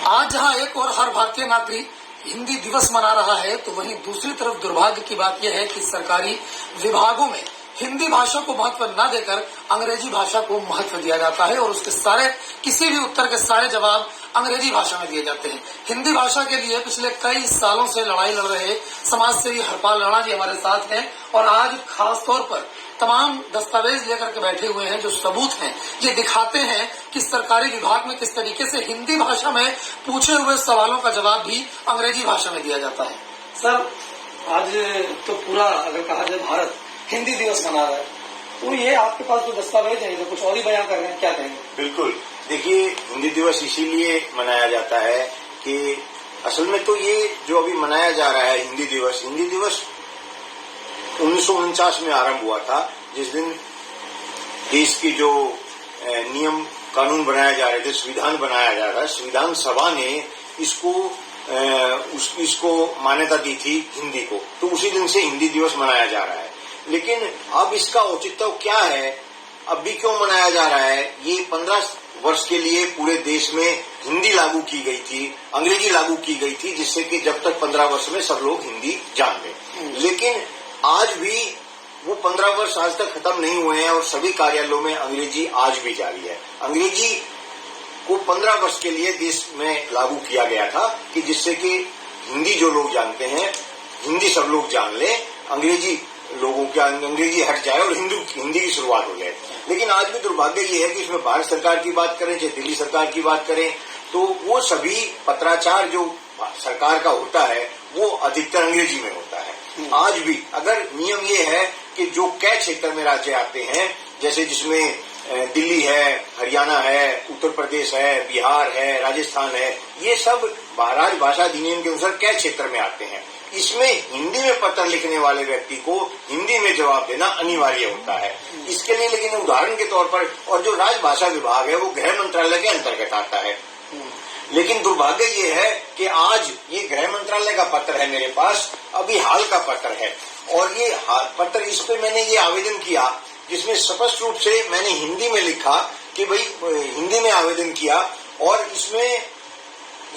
आज जहां एक और हर भारतीय नागरिक हिंदी दिवस मना रहा है, तो वहीं दूसरी तरफ दुर्भाग्य की बात यह है कि सरकारी विभागों में हिंदी भाषा को महत्व न देकर अंग्रेजी भाषा को महत्व दिया जाता है और उसके सारे किसी भी उत्तर के सारे जवाब अंग्रेजी भाषा में दिए जाते हैं। हिंदी भाषा के लिए पिछले कई सालों से लड़ाई लड़ रहे समाज सेवी हरपाल राणा जी हमारे साथ हैं और आज खास तौर पर तमाम दस्तावेज लेकर के बैठे हुए हैं, जो सबूत हैं, ये दिखाते हैं कि सरकारी विभाग में किस तरीके से हिंदी भाषा में पूछे हुए सवालों का जवाब भी अंग्रेजी भाषा में दिया जाता है। सर, आज तो पूरा अगर कहा जाए भारत हिंदी दिवस मना रहा है, तो ये आपके पास जो दस्तावेज है, कुछ और ही बयां कर रहे हैं, क्या कहेंगे? बिल्कुल, देखिए, हिंदी दिवस इसीलिए मनाया जाता है कि असल में तो ये जो अभी मनाया जा रहा है हिंदी दिवस 1949 में आरंभ हुआ था, जिस दिन देश की जो नियम कानून बनाए जा रहे थे, संविधान बनाया जा रहा है, संविधान सभा ने इसको मान्यता दी थी हिंदी को, तो उसी दिन से हिंदी दिवस मनाया जा रहा है। लेकिन अब इसका औचित्य क्या है, अब भी क्यों मनाया जा रहा है? ये 15 वर्ष के लिए पूरे देश में हिंदी लागू की गई थी, अंग्रेजी लागू की गई थी, जिससे कि जब तक 15 वर्ष में सब लोग हिंदी जान लें। लेकिन आज भी वो 15 वर्ष आज तक खत्म नहीं हुए हैं और सभी कार्यालयों में अंग्रेजी आज भी जारी है। अंग्रेजी को 15 वर्ष के लिए देश में लागू किया गया था कि जिससे कि हिंदी जो लोग जानते हैं, हिंदी सब लोग जान लें, अंग्रेजी लोगों का अंग्रेजी हट जाए और हिंदी की शुरुआत हो जाए। लेकिन आज भी दुर्भाग्य ये है कि इसमें भारत सरकार की बात करें चाहे दिल्ली सरकार की बात करें, तो वो सभी पत्राचार जो सरकार का होता है वो अधिकतर अंग्रेजी में होता है। आज भी अगर नियम ये है कि जो कै क्षेत्र में राज्य आते हैं, जैसे जिसमें दिल्ली है, हरियाणा है, उत्तर प्रदेश है, बिहार है, राजस्थान है, ये सब राजभाषा अधिनियम के अनुसार कै क्षेत्र में आते हैं। इसमें हिंदी में पत्र लिखने वाले व्यक्ति को हिंदी में जवाब देना अनिवार्य होता है। इसके लिए लेकिन उदाहरण के तौर पर, और जो राजभाषा विभाग है वो गृह मंत्रालय के अंतर्गत आता है। लेकिन दुर्भाग्य ये है कि आज ये गृह मंत्रालय का पत्र है मेरे पास, अभी हाल का पत्र है, और ये पत्र, इस पे मैंने ये आवेदन किया जिसमें स्पष्ट रूप से मैंने हिंदी में लिखा कि भाई हिंदी में आवेदन किया, और इसमें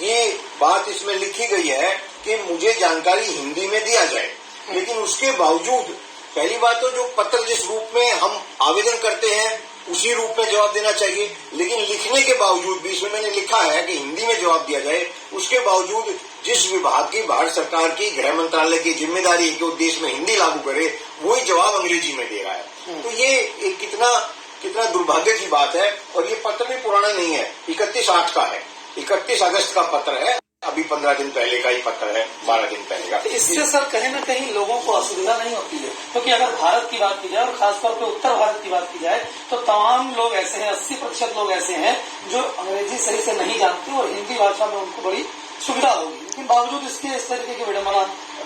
ये बात इसमें लिखी गई है कि मुझे जानकारी हिंदी में दिया जाए। लेकिन उसके बावजूद पहली बात तो जो पत्र जिस रूप में हम आवेदन करते हैं उसी रूप में जवाब देना चाहिए, लेकिन लिखने के बावजूद भी इसमें मैंने लिखा है कि हिंदी में जवाब दिया जाए, उसके बावजूद जिस विभाग की भारत सरकार की गृह मंत्रालय की जिम्मेदारी है कि वो देश में हिंदी लागू करे, वही जवाब अंग्रेजी में दे रहा है। तो ये एक कितना दुर्भाग्य की बात है। और ये पत्र भी पुराना नहीं है, 31/8 का है, 31 अगस्त का पत्र है, अभी 15 दिन पहले का ही पत्र है, 12 दिन पहले का। इससे सर कहीं न कहीं लोगों को असुविधा नहीं होती है, क्योंकि अगर भारत की बात की जाए और खासतौर पर उत्तर भारत की बात की जाए तो तमाम लोग ऐसे हैं, 80% लोग ऐसे हैं जो अंग्रेजी सही से नहीं जानते और हिंदी भाषा में उनको बड़ी सुविधा होगी, लेकिन बावजूद इसके इस तरीके की विडंबना।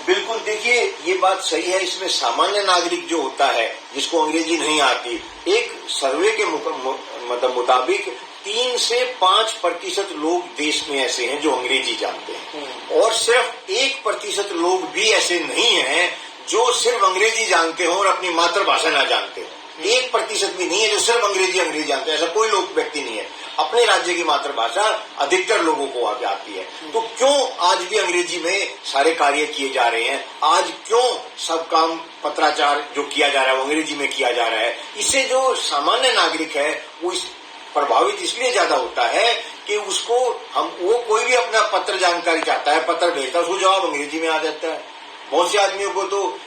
बिल्कुल, देखिए, ये बात सही है। इसमें सामान्य नागरिक जो होता है जिसको अंग्रेजी नहीं आती, एक सर्वे के मुताबिक 3 से 5% लोग देश में ऐसे हैं जो अंग्रेजी जानते हैं, और सिर्फ 1% लोग भी ऐसे नहीं हैं जो सिर्फ अंग्रेजी जानते हो और अपनी मातृभाषा ना जानते हो। 1% भी नहीं है जो सिर्फ अंग्रेजी जानते हैं, ऐसा कोई लोग व्यक्ति नहीं है। अपने राज्य की मातृभाषा अधिकतर लोगों को आती है। तो क्यों आज भी अंग्रेजी में सारे कार्य किए जा रहे हैं? आज क्यों सब काम पत्राचार जो किया जा रहा है वो अंग्रेजी में किया जा रहा है? इससे जो सामान्य नागरिक है वो प्रभावित इसलिए ज्यादा होता है कि वो कोई भी अपना पत्र जानकारी चाहता है, पत्र भेजता है, उसको जवाब अंग्रेजी में आ जाता है। बहुत से आदमियों को तो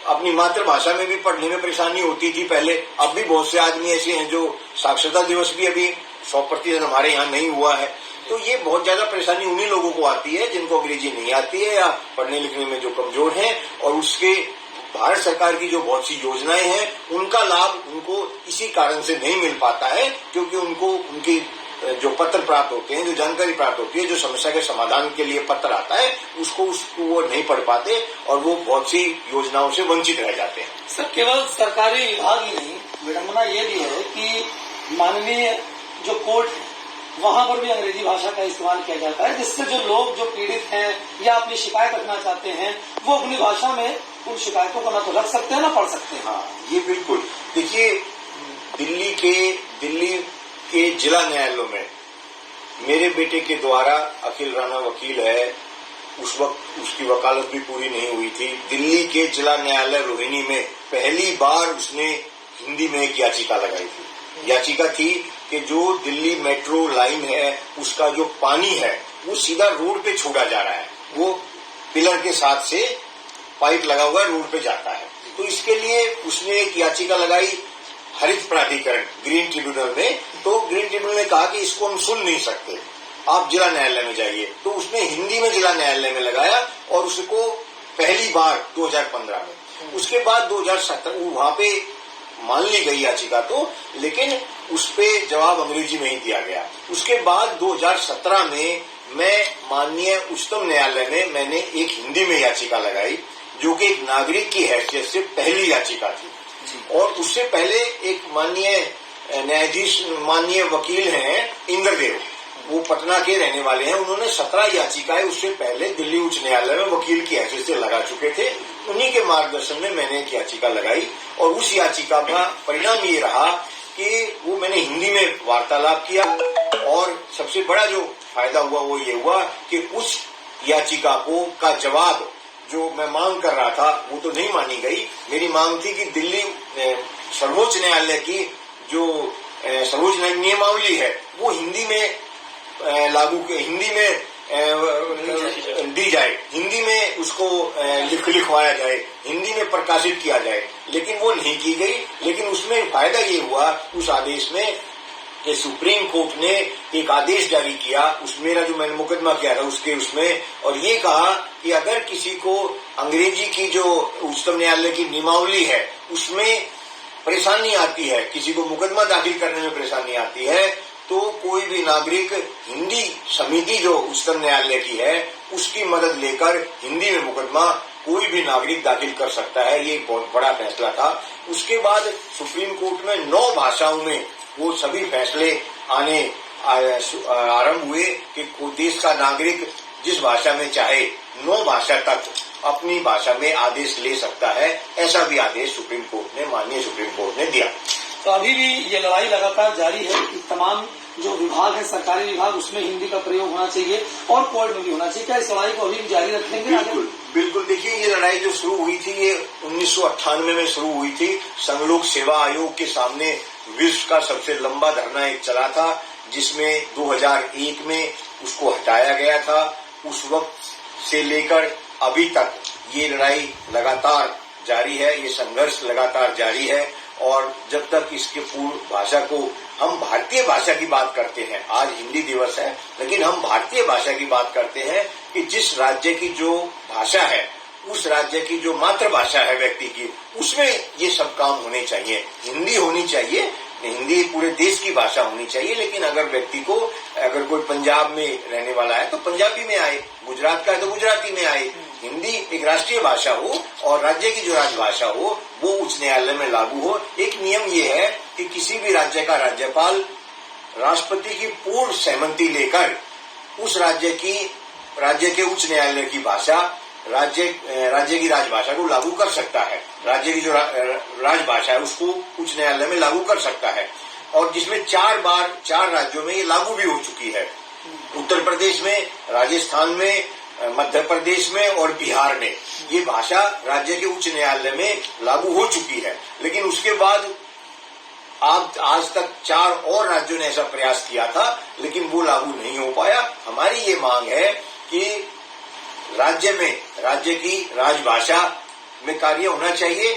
अपनी मातृभाषा में भी पढ़ने में परेशानी होती थी पहले, अब भी बहुत से आदमी ऐसे हैं जो साक्षरता दिवस भी अभी 100% हमारे यहाँ नहीं हुआ है। तो ये बहुत ज्यादा परेशानी उन्हीं लोगों को आती है जिनको अंग्रेजी नहीं आती है या पढ़ने लिखने में जो कमजोर हैं, और उसके भारत सरकार की जो बहुत सी योजनाएं हैं उनका लाभ उनको इसी कारण से नहीं मिल पाता है, क्योंकि उनको उनकी जो पत्र प्राप्त होते हैं, जो जानकारी प्राप्त होती है, जो समस्या के समाधान के लिए पत्र आता है, उसको वो नहीं पढ़ पाते और वो बहुत सी योजनाओं से वंचित रह जाते हैं। सर, केवल सरकारी विभाग ही नहीं, विडंबना ये भी है कि माननीय जो कोर्ट है वहां पर भी अंग्रेजी भाषा का इस्तेमाल किया जाता है, जिससे जो लोग जो पीड़ित हैं या अपनी शिकायत रखना चाहते हैं वो अपनी भाषा में उन शिकायतों को न तो रख सकते हैं न पढ़ सकते हैं। हाँ, ये बिल्कुल। देखिए, दिल्ली के जिला न्यायालयों में मेरे बेटे के द्वारा, अखिल राणा वकील है, उस वक्त उसकी वकालत भी पूरी नहीं हुई थी। दिल्ली के जिला न्यायालय रोहिणी में पहली बार उसने हिंदी में एक याचिका लगाई थी। याचिका थी कि जो दिल्ली मेट्रो लाइन है उसका जो पानी है वो सीधा रोड पे छोड़ा जा रहा है, वो पिलर के साथ से पाइप लगा हुआ रोड पे जाता है। तो इसके लिए उसने एक याचिका लगाई हरित प्राधिकरण ग्रीन ट्रिब्यूनल में। तो ग्रीन ट्रिब्यूनल ने कहा कि इसको हम सुन नहीं सकते, आप जिला न्यायालय में जाइए। तो उसने हिंदी में जिला न्यायालय में लगाया और उसको पहली बार 2015 में, उसके बाद 2017 वहां पे मान ली गई याचिका तो, लेकिन उस पे जवाब अंग्रेजी में ही दिया गया। उसके बाद 2017 में मैं माननीय उच्चतम न्यायालय में मैंने एक हिंदी में याचिका लगाई, जो कि एक नागरिक की हैसियत से पहली याचिका थी। और उससे पहले एक माननीय न्यायाधीश, माननीय वकील हैं इंद्रदेव, वो पटना के रहने वाले हैं, उन्होंने 17 याचिकाएं उससे पहले दिल्ली उच्च न्यायालय में वकील की हैसियत से लगा चुके थे। उन्हीं के मार्गदर्शन में मैंने एक याचिका लगाई और उस याचिका का परिणाम ये रहा कि वो मैंने हिंदी में वार्तालाप किया और सबसे बड़ा जो फायदा हुआ वो ये हुआ कि उस याचिका का जवाब जो मैं मांग कर रहा था वो तो नहीं मानी गई। मेरी मांग थी कि दिल्ली सर्वोच्च न्यायालय की जो सर्वोच्च नियमावली है वो हिंदी में हिंदी में दी जाए, हिंदी में उसको लिखवाया जाए, हिंदी में प्रकाशित किया जाए, लेकिन वो नहीं की गई। लेकिन उसमें फायदा ये हुआ उस आदेश में कि सुप्रीम कोर्ट ने एक आदेश जारी किया, मेरा जो मैंने मुकदमा किया था उसमें, और ये कहा कि अगर किसी को अंग्रेजी की जो उच्चतम न्यायालय की नियमावली है उसमें परेशानी आती है, किसी को मुकदमा दाखिल करने में परेशानी आती है, तो कोई भी नागरिक हिंदी समिति जो उच्चतम न्यायालय की है उसकी मदद लेकर हिंदी में मुकदमा कोई भी नागरिक दाखिल कर सकता है। ये बहुत बड़ा फैसला था। उसके बाद सुप्रीम कोर्ट में 9 भाषाओं में वो सभी फैसले आने आरंभ हुए कि देश का नागरिक जिस भाषा में चाहे 9 भाषा तक अपनी भाषा में आदेश ले सकता है। ऐसा भी आदेश सुप्रीम कोर्ट ने, माननीय सुप्रीम कोर्ट ने दिया। तो अभी भी ये लड़ाई लगातार जारी है कि तमाम जो विभाग है, सरकारी विभाग, उसमें हिंदी का प्रयोग होना चाहिए और कोर्ट में भी होना चाहिए। क्या इस लड़ाई को अभी भी जारी रखेंगे? बिल्कुल। देखिए, ये लड़ाई जो शुरू हुई थी ये 1998 में शुरू हुई थी। संघ लोक सेवा आयोग के सामने विश्व का सबसे लंबा धरना एक चला था, जिसमें 2001 में उसको हटाया गया था। उस वक्त से लेकर अभी तक ये लड़ाई लगातार जारी है, ये संघर्ष लगातार जारी है। और जब तक इसके पूर्ण भाषा को, हम भारतीय भाषा की बात करते हैं, आज हिंदी दिवस है, लेकिन हम भारतीय भाषा की बात करते हैं कि जिस राज्य की जो भाषा है, उस राज्य की जो मातृभाषा है व्यक्ति की, उसमें ये सब काम होने चाहिए। हिंदी होनी चाहिए, हिंदी पूरे देश की भाषा होनी चाहिए। लेकिन अगर व्यक्ति को, अगर कोई पंजाब में रहने वाला है तो पंजाबी में आए, गुजरात का है तो गुजराती में आए। हिंदी एक राष्ट्रीय भाषा हो और राज्य की जो राजभाषा हो वो उच्च न्यायालय में लागू हो। एक नियम ये है कि किसी भी राज्य का राज्यपाल राष्ट्रपति की पूर्ण सहमति लेकर उस राज्य के उच्च न्यायालय की भाषा, राज्य की राजभाषा को लागू कर सकता है। राज्य की जो राजभाषा है उसको उच्च न्यायालय में लागू कर सकता है। और जिसमें 4 राज्यों में ये लागू भी हो चुकी है, उत्तर प्रदेश में, राजस्थान में, मध्य प्रदेश में और बिहार में ये भाषा राज्य के उच्च न्यायालय में लागू हो चुकी है। लेकिन उसके बाद आज तक 4 और राज्यों ने ऐसा प्रयास किया था, लेकिन वो लागू नहीं हो पाया। हमारी ये मांग है कि राज्य की राजभाषा में कार्य होना चाहिए।